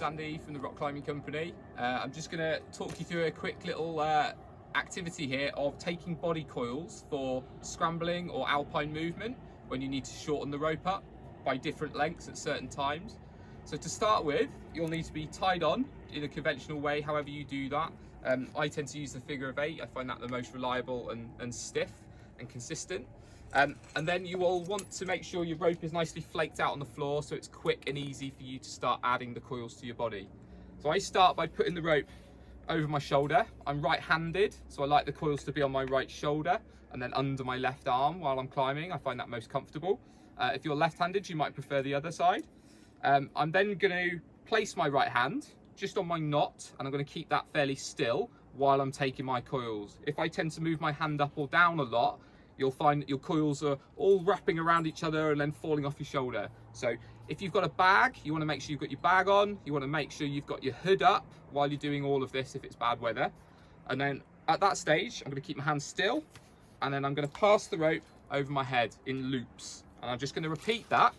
is Andy from the Rock Climbing Company. I'm just going to talk you through a quick little activity here of taking body coils for scrambling or alpine movement when you need to shorten the rope up by different lengths at certain times. So to start with, you'll need to be tied on in a conventional way, however you do that. I tend to use the figure of 8. I find that the most reliable and stiff and consistent. And then you will want to make sure your rope is nicely flaked out on the floor so it's quick and easy for you to start adding the coils to your body. So I start by putting the rope over my shoulder. I'm right-handed, so I like the coils to be on my right shoulder and then under my left arm while I'm climbing. I find that most comfortable. If you're left-handed, you might prefer the other side. I'm then going to place my right hand just on my knot, and I'm going to keep that fairly still while I'm taking my coils. If I tend to move my hand up or down a lot, you'll find that your coils are all wrapping around each other and then falling off your shoulder. So if you've got a bag, you want to make sure you've got your bag on. You want to make sure you've got your hood up while you're doing all of this if it's bad weather. And then at that stage, I'm going to keep my hands still, and then I'm going to pass the rope over my head in loops. And I'm just going to repeat that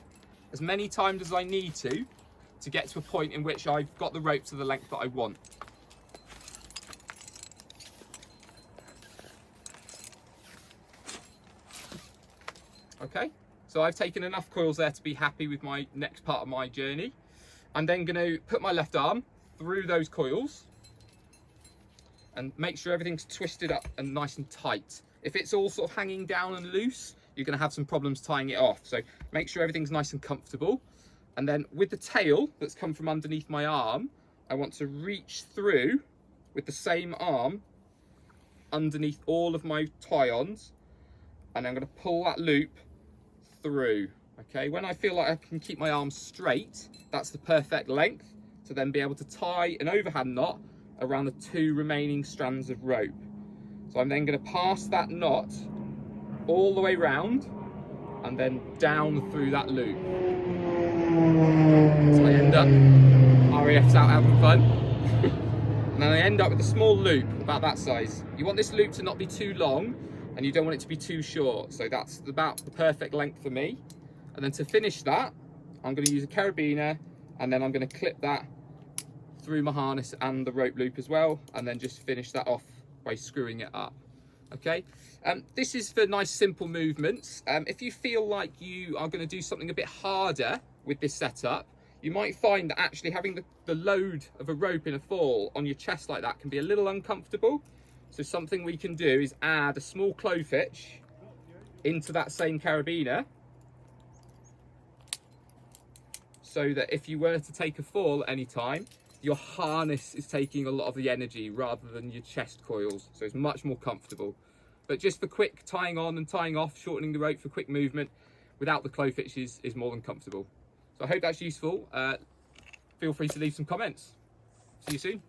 as many times as I need to get to a point in which I've got the rope to the length that I want. Okay, so I've taken enough coils there to be happy with my next part of my journey. I'm then going to put my left arm through those coils and make sure everything's twisted up and nice and tight. If it's all sort of hanging down and loose, you're going to have some problems tying it off. So make sure everything's nice and comfortable. And then with the tail that's come from underneath my arm, I want to reach through with the same arm underneath all of my tie-ons, and I'm going to pull that loop through. Okay, when I feel like I can keep my arms straight, that's the perfect length to then be able to tie an overhand knot around the 2 remaining strands of rope. So I'm then going to pass that knot all the way round and then down through that loop. So I end up, RAF's out having fun. And then I end up with a small loop about that size. You want this loop to not be too long, and you don't want it to be too short. So that's about the perfect length for me. And then to finish that, I'm going to use a carabiner, and then I'm going to clip that through my harness and the rope loop as well, and then just finish that off by screwing it up. Okay, this is for nice simple movements. If you feel like you are going to do something a bit harder with this setup, you might find that actually having the load of a rope in a fall on your chest like that can be a little uncomfortable. So something we can do is add a small clove-hitch into that same carabiner, so that if you were to take a fall at any time, your harness is taking a lot of the energy rather than your chest coils. So it's much more comfortable. But just for quick tying on and tying off, shortening the rope for quick movement without the clove-hitch is more than comfortable. So I hope that's useful. Feel free to leave some comments. See you soon.